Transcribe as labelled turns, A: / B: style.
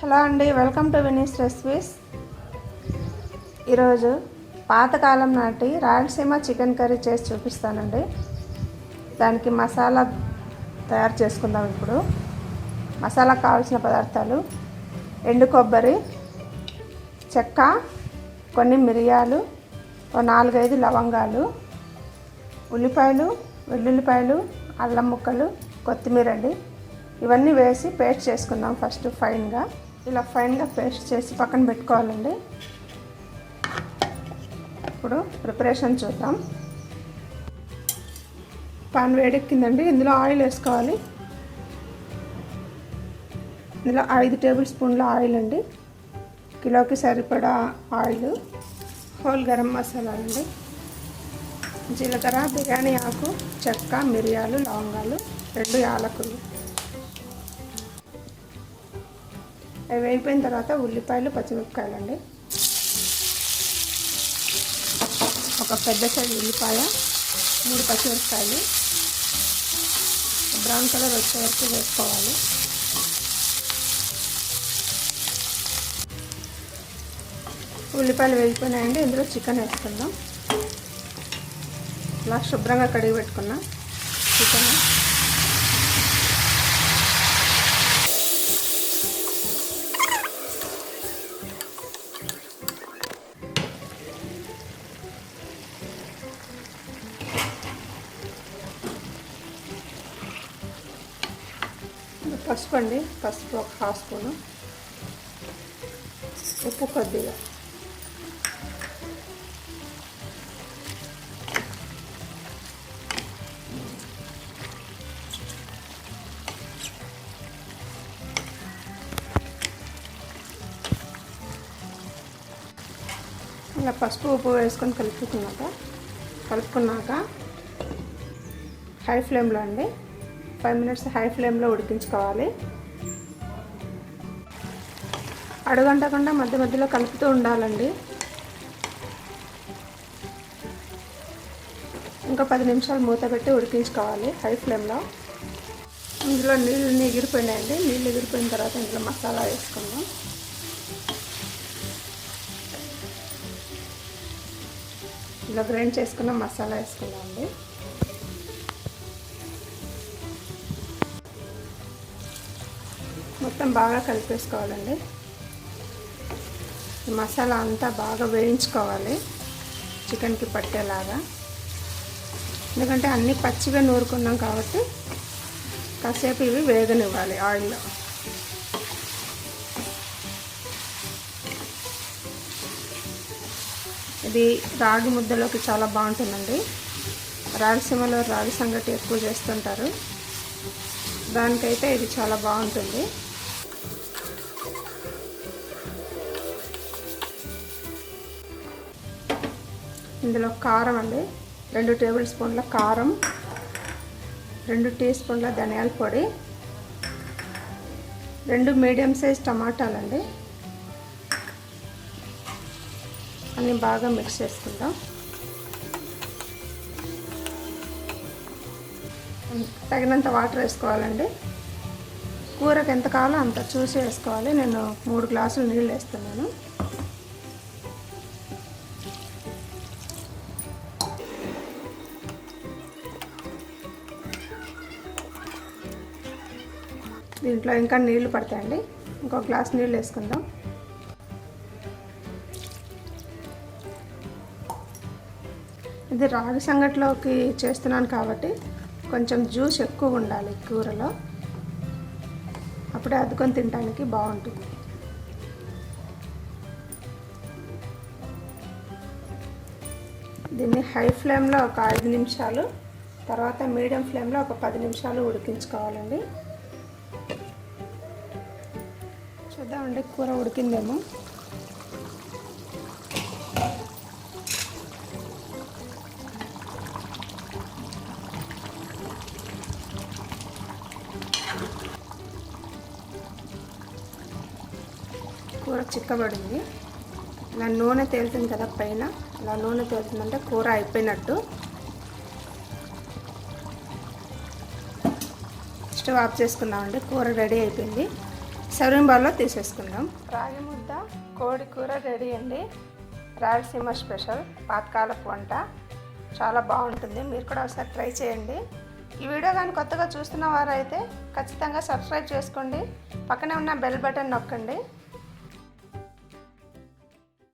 A: Hello అండి, welcome to Vini's recipes. ఈరోజు పాతకాలం నాటి రాయలసీమ చికెన్ కర్రీ చేసి చూపిస్తానండి. దానికి మసాలా తయారు చేసుకుందాం. ఇప్పుడు మసాలాకు కావాల్సిన పదార్థాలు: ఎండు కొబ్బరి, చెక్క, కొన్ని మిరియాలు, 4-5 లవంగాలు, ఉల్లిపాయలు, వెల్లుల్లిపాయలు, అల్లం ముక్కలు, కొత్తిమీర అండి. ఇవన్నీ వేసి పేస్ట్ చేసుకుందాం. ఫస్ట్ ఫైన్గా ఇలా ఫైన్గా పేస్ట్ చేసి పక్కన పెట్టుకోవాలండి. ఇప్పుడు ప్రిపరేషన్ చూద్దాం. పాన్ వేడెక్కిందండి. ఇందులో ఆయిల్ వేసుకోవాలి. ఇందులో 5 టేబుల్ స్పూన్ల ఆయిల్ అండి. కిలోకి సరిపడా ఆయిల్. హోల్ గరం మసాలా అండి, జీలకర్ర, బిర్యానీ ఆకు, చెక్క, మిరియాలు, లవంగాలు, 2 యాలకులు. అవి వేగిపోయిన తర్వాత ఉల్లిపాయలు, పచ్చిమిరపకాయలు అండి. ఒక పెద్ద సైజు ఉల్లిపాయ, 3 పచ్చిమిరపకాయలు బ్రౌన్ కలర్ వచ్చే వరకు వేసుకోవాలి. ఉల్లిపాయలు వేగిపోయినాయండి. ఇందులో చికెన్ వేసుకుందాం. ఇలా శుభ్రంగా కడిగి పెట్టుకున్న చికెన్ పసుపు అండి. పసుపు ఒక 1/2 స్పూను, ఉప్పు కొద్దిగా, ఇలా పసుపు ఉప్పు వేసుకొని కలుపుకున్నాక హై ఫ్లేమ్లో అండి 5 మినిట్స్ హై ఫ్లేమ్లో ఉడికించుకోవాలి. అడుగంటకుండా మధ్య మధ్యలో కలుపుతూ ఉండాలండి. ఇంకా 10 నిమిషాలు మూత పెట్టి ఉడికించుకోవాలి హై ఫ్లేమ్లో. ఇందులో నీళ్ళు ఎగిరిపోయినాయండి. నీళ్ళు ఎగిరిపోయిన తర్వాత ఇందులో మసాలా వేసుకుందాం. ఇలా గ్రైండ్ చేసుకున్న మసాలా వేసుకుందాం అండి. మొత్తం బాగా కలిపేసుకోవాలండి. ఈ మసాలా అంతా బాగా వేయించుకోవాలి చికెన్కి పట్టేలాగా. ఎందుకంటే అన్నీ పచ్చిగా నూరుకున్నాం కాబట్టి కాసేపు ఇవి వేగనివ్వాలి ఆయిల్లో. ఇది రాగి ముద్దలోకి చాలా బాగుంటుందండి. రాయలసీమలో రాగి సంగటి ఎక్కువ చేస్తుంటారు. దానికైతే ఇది చాలా బాగుంటుంది. ఇందులో కారం అండి, 2 టేబుల్ స్పూన్ల కారం, 2 టీ స్పూన్ల ధనియాల పొడి, 2 మీడియం సైజ్ టమాటాలండి. అన్నీ బాగా మిక్స్ చేసుకుందాం. తగినంత వాటర్ వేసుకోవాలండి. కూరకు ఎంత కావాలో అంత చూసి వేసుకోవాలి. నేను 3 గ్లాసులు నీళ్ళు వేస్తున్నాను. దీంట్లో ఇంకా నీళ్లు పడతాయండి. ఇంకో గ్లాస్ నీళ్ళు వేసుకుందాం. ఇది రాగి సంగటిలోకి చేస్తున్నాను కాబట్టి కొంచెం జ్యూస్ ఎక్కువ ఉండాలి కూరలో. అప్పుడే అద్దుకొని తినడానికి బాగుంటుంది. దీన్ని హై ఫ్లేమ్లో ఒక 5 నిమిషాలు, తర్వాత మీడియం ఫ్లేమ్లో ఒక 10 నిమిషాలు ఉడికించుకోవాలండి. చూద్దామండి కూర ఉడికిందేమో. కూర చిక్కబడింది. ఇలా నూనె తేలుతుంది కదా పైన, ఇలా నూనె తేలుతుందంటే కూర అయిపోయినట్టు. స్టవ్ ఆఫ్ చేసుకుందామండి. కూర రెడీ అయిపోయింది. సర్వింగ్ బౌల్లో తీసేసుకుందాం. రాగి ముద్ద కోడి కూర రెడీ అండి. రాయలసీమ స్పెషల్ పాతకాలపు వంట. చాలా బాగుంటుంది, మీరు కూడా ఒకసారి ట్రై చేయండి. ఈ వీడియో కానీ కొత్తగా చూస్తున్న వారైతే ఖచ్చితంగా సబ్స్క్రైబ్ చేసుకోండి. పక్కనే ఉన్న బెల్ బటన్ నొక్కండి.